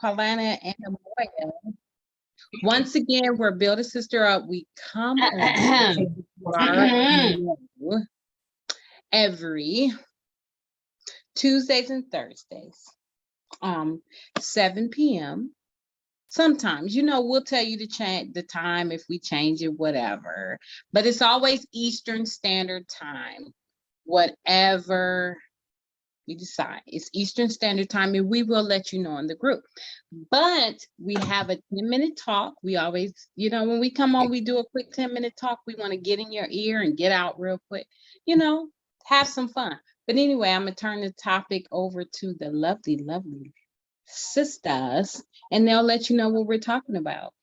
Paulana and Amoya. Once again, we're Build a Sister Up. We come on every Tuesdays and Thursdays, 7 p.m. Sometimes, we'll tell you to change the time if we change it, whatever. But it's always Eastern Standard Time, whatever we decide. It's Eastern Standard Time, and we will let you know in the group. But we have a 10-minute talk. We always, when we come on, we do a quick 10-minute talk. We want to get in your ear and get out real quick, have some fun. But anyway, I'm going to turn the topic over to the lovely, lovely sisters, and they'll let you know what we're talking about.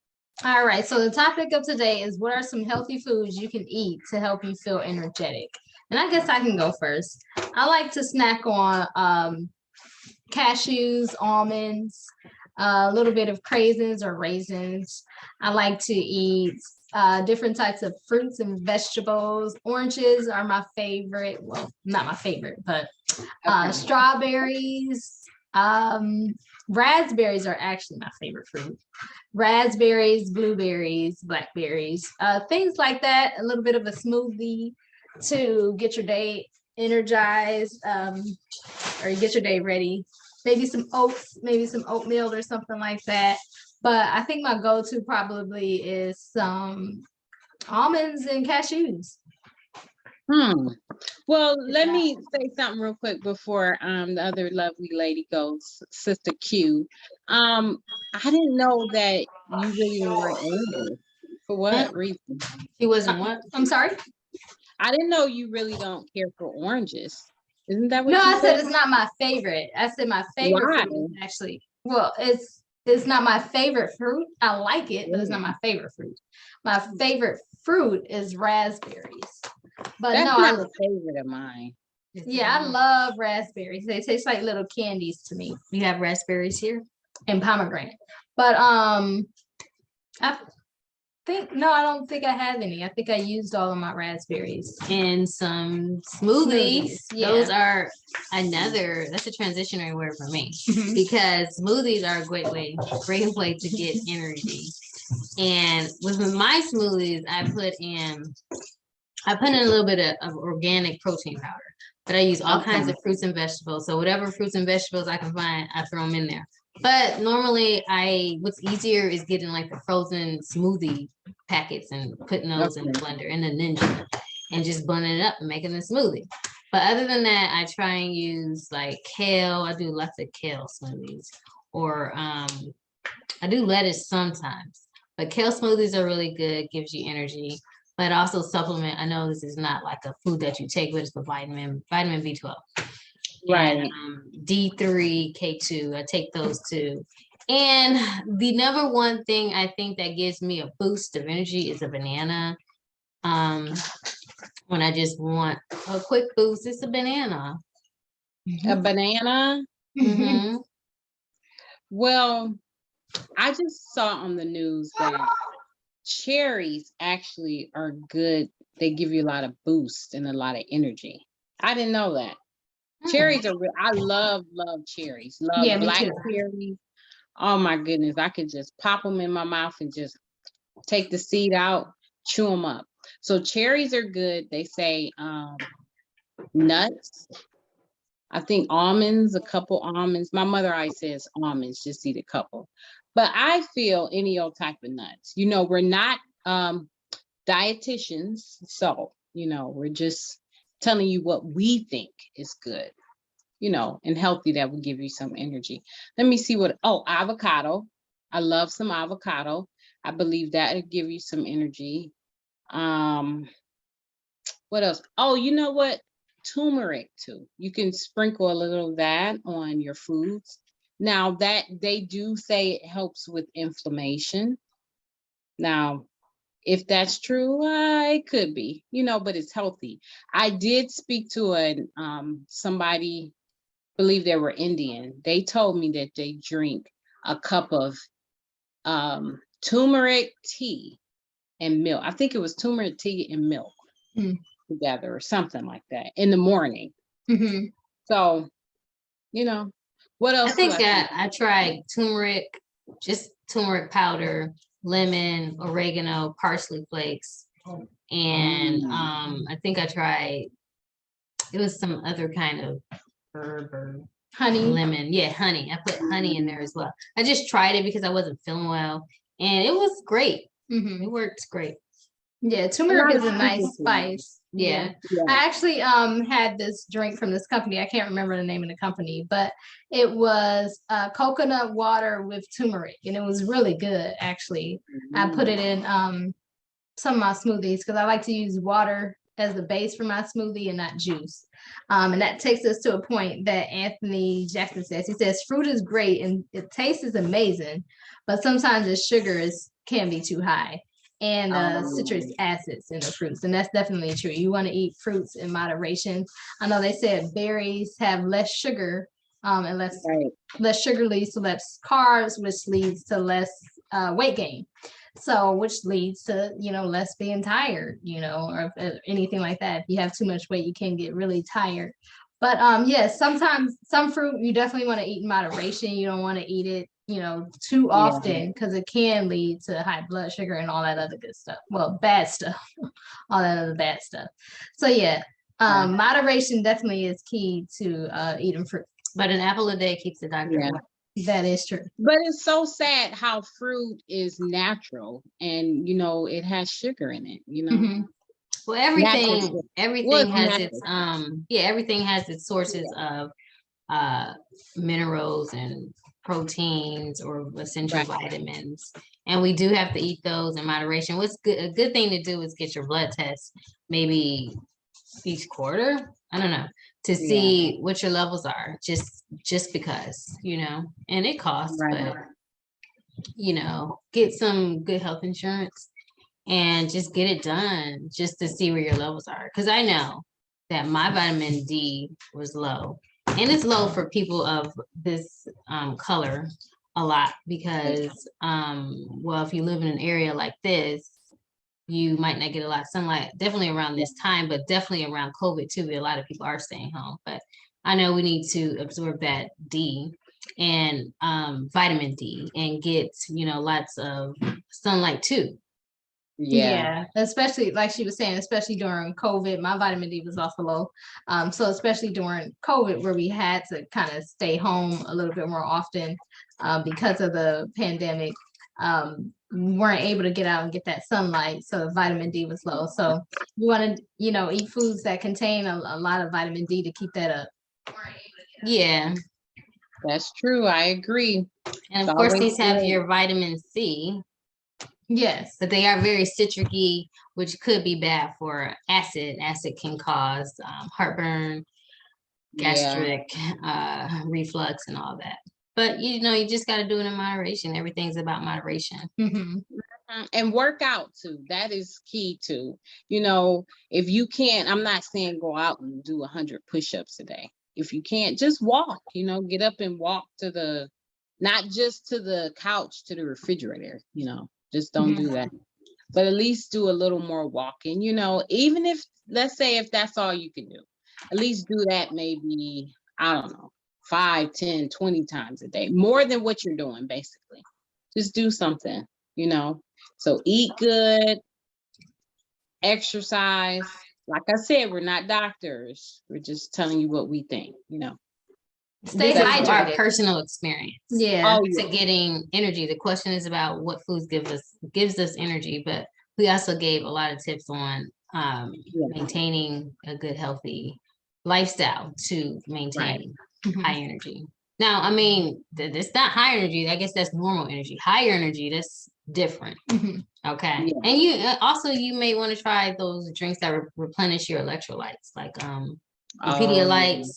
All right, so the topic of today is what are some healthy foods you can eat to help you feel energetic? And I guess I can go first. I like to snack on cashews, almonds, a little bit of craisins or raisins. I like to eat different types of fruits and vegetables. Oranges are my favorite. Well, not my favorite, but strawberries. Raspberries are actually my favorite fruit. Raspberries, blueberries, blackberries, things like that. A little bit of a smoothie to get your day energized, or get your day ready. Maybe some oats, maybe some oatmeal or something like that. But I think my go-to probably is some almonds and cashews. Well, let me say something real quick before the other lovely lady goes, Sister Q. I didn't know that you really were angry. For what reason? He wasn't what? I'm sorry? I didn't know you really don't care for oranges. Isn't that what you said? No, I said it's not my favorite. I said my favorite fruit, actually. Well, it's not my favorite fruit. I like it, but it's not my favorite fruit. My favorite fruit is raspberries. But that's not a favorite of mine. Yeah, I love raspberries. They taste like little candies to me. You have raspberries here and pomegranate. But I don't think I have any. I think I used all of my raspberries in some smoothies. Yeah. Those are that's a transitionary word for me because smoothies are a great way to get energy. And with my smoothies, I put in a little bit of organic protein powder, but I use all kinds of fruits and vegetables. So whatever fruits and vegetables I can find, I throw them in there. But normally what's easier is getting like the frozen smoothie packets and putting those in the blender in the Ninja and just blending it up and making a smoothie. But other than that, I try and use like kale. I do lots of kale smoothies, or I do lettuce sometimes. But kale smoothies are really good, gives you energy. But also supplement. I know this is not like a food that you take, but it's the vitamin B12. Right. And D3, K2. I take those too. And the number one thing I think that gives me a boost of energy is a banana. When I just want a quick boost, it's a banana. A banana? Mm-hmm. Well, I just saw on the news that cherries actually are good. They give you a lot of boost and a lot of energy. I didn't know that. Cherries are real. I love cherries. Love black cherries. Oh my goodness. I could just pop them in my mouth and just take the seed out, chew them up. So cherries are good. They say nuts. I think almonds, a couple almonds. My mother always says almonds, just eat a couple. But I feel any old type of nuts. We're not dietitians. So, we're just telling you what we think is good, and healthy that will give you some energy. Let me see avocado. I love some avocado. I believe that will give you some energy. What else? Oh, you know what? Turmeric too. You can sprinkle a little of that on your foods. Now that they do say it helps with inflammation. Now, if that's true, it could be, but it's healthy. I did speak to somebody, believe they were Indian. They told me that they drink a cup of turmeric tea and milk. I think it was turmeric tea and milk together or something like that in the morning. So, What I else? think do I I tried turmeric, just turmeric powder, lemon, oregano, parsley flakes, and I think I tried. It was some other kind of herb or Honey. lemon. Yeah, honey. I put honey in there as well. I just tried it because I wasn't feeling well, and it was great. Mhm. It works great. Yeah, turmeric lot is of a nice people do. spice. Yeah. Yeah. I actually had this drink from this company. I can't remember the name of the company, but it was coconut water with turmeric, and it was really good actually. I put it in some of my smoothies because I like to use water as the base for my smoothie and not juice. And that takes us to a point that Anthony Jackson says. He says fruit is great and it tastes amazing, but sometimes the can be too high, and citric acids in the fruits, and that's definitely true. You want to eat fruits in moderation. I know they said berries have less sugar, and Right. less sugar leads to less carbs, which leads to less weight gain. So, which leads to, less being tired, or anything like that. If you have too much weight, you can get really tired. But yes, sometimes some fruit you definitely want to eat in moderation. You don't want to eat it, too often because it can lead to high blood sugar and all that other good stuff. Well, bad stuff, all that other bad stuff. So yeah, moderation definitely is key to eating fruit. But an apple a day keeps the doctor Yeah. away. That is true. But it's so sad how fruit is natural and it has sugar in it, Mhm. Well, Natural everything sugar. everything Well, has it's its everything has its sources of minerals and proteins or essential Right. vitamins, and we do have to eat those in moderation. What's good, a good thing to do is get your blood test maybe each quarter, I don't know, to see what your levels are, just because, and it costs, Right. but get some good health insurance and just get it done just to see where your levels are. Because I know that my vitamin D was low, and it's low for people of this color a lot because, well, if you live in an area like this, you might not get a lot of sunlight, definitely around this time, but definitely around COVID too. A lot of people are staying home, but I know we need to absorb that D and vitamin D and get, lots of sunlight too. Yeah. Especially like she was saying, especially during COVID, my vitamin D was also low. So especially during COVID, where we had to kind of stay home a little bit more often because of the pandemic, we weren't able to get out and get that sunlight, so vitamin D was low. So you want to, eat foods that contain a lot of vitamin D to keep that up. Yeah, That's true. I agree. and It's of course always these have good. your vitamin C, Yes. but they are very citric-y, which could be bad for acid. Acid can cause heartburn, gastric reflux, and all that. But you just got to do it in moderation. Everything's about moderation. Mm-hmm. And work out too. That is key too. If you can't, I'm not saying go out and do 100 push-ups a day. If you can't, just walk, get up and walk not just to the couch, to the refrigerator, just don't do that. But at least do a little more walking, even if, let's say if that's all you can do, at least do that maybe, I don't know, 5, 10, 20 times a day, more than what you're doing, basically. Just do something, So eat good, exercise. Like I said, we're not doctors. We're just telling you what we think, Stay This is our hydrated. personal experience. Yeah. To getting energy. The question is about what foods gives us energy, but we also gave a lot of tips on maintaining a good, healthy lifestyle to maintain high energy. Now, I mean, it's not high energy. I guess that's normal energy. Higher energy, that's different. Okay. Yeah. And you may want to try those drinks that replenish your electrolytes, like your Pedialytes,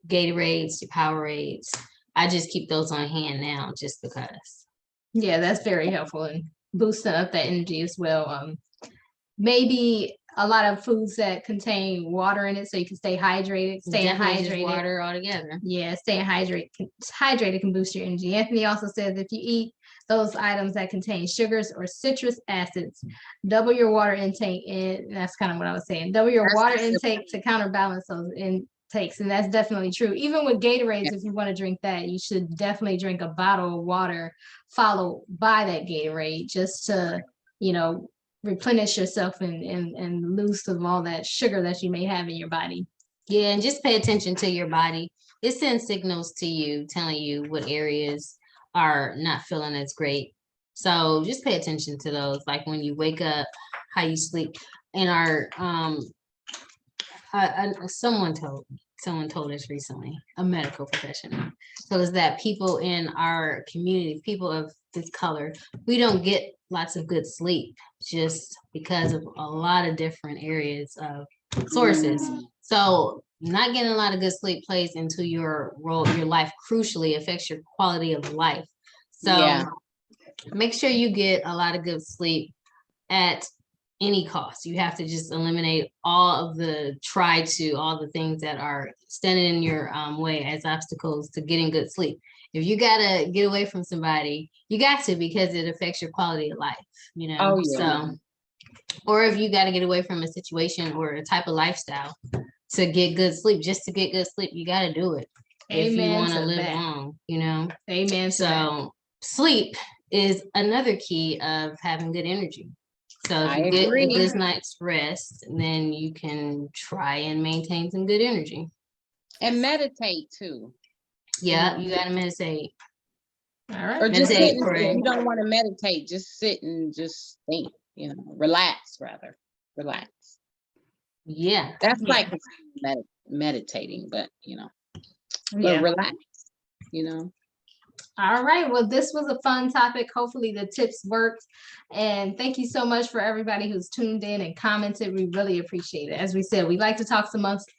Gatorades, your Powerades. I just keep those on hand now just because. Yeah, that's very helpful in boosting up that energy as well. Maybe a lot of foods that contain water in it so you can stay hydrated. Staying hydrated. Water altogether. Yeah, staying hydrated can boost your energy. Anthony also says if you eat those items that contain sugars or citrus acids, double your water intake. And that's kind of what I was saying. Double your water intake to counterbalance those takes, and that's definitely true. Even with Gatorades, if you want to drink that, you should definitely drink a bottle of water followed by that Gatorade, just to, you know, replenish yourself and lose some of all that sugar that you may have in your body. Yeah, and just pay attention to your body. It sends signals to you telling you what areas are not feeling as great. So just pay attention to those, like when you wake up, how you sleep. In our someone told us recently, a medical professional, so is that people in our community, people of this color, we don't get lots of good sleep just because of a lot of different areas of sources. So not getting a lot of good sleep plays into your role, your life crucially affects your quality of life. So Yeah. make sure you get a lot of good sleep at any cost. You have to just eliminate all of all the things that are standing in your way as obstacles to getting good sleep. If you gotta get away from somebody, you got to, because it affects your quality of life, you know. Oh, yeah. So, or if you got to get away from a situation or a type of lifestyle to get good sleep, just to get good sleep, you got to do it if you Amen want to to live that. long, you know. Amen to that. So sleep is another key of having good energy. So if I you get a agree. good night's rest, then you can try and maintain some good energy. And meditate too. Yeah, you gotta meditate. All right. Or just Meditate, sit and, pray. if you don't want to meditate, just sit and just think, you know, relax rather. Relax. Yeah. That's Yeah. like meditating, but you know, Yeah. but relax, you know. All right. Well, this was a fun topic. Hopefully the tips worked. And thank you so much for everybody who's tuned in and commented. We really appreciate it. As we said, we like to talk amongst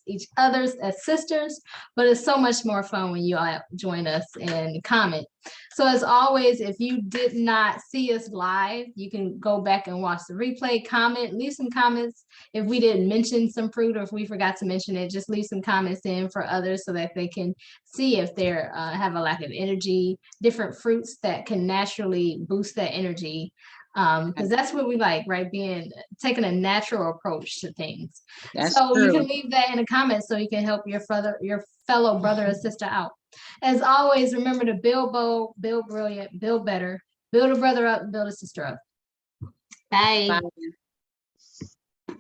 each others as sisters, but it's so much more fun when you all join us and comment. So as always, if you did not see us live, you can go back and watch the replay, comment, leave some comments. If we didn't mention some fruit or if we forgot to mention it, just leave some comments in for others so that they can see if they have a lack of energy, different fruits that can naturally boost that energy. Because that's what we like, right? Taking a natural approach to things. That's so true. you can leave that in the comments so you can help your fellow brother or sister out. As always, remember to build bold, build brilliant, build better, build a brother up, build a sister up. Bye. Bye.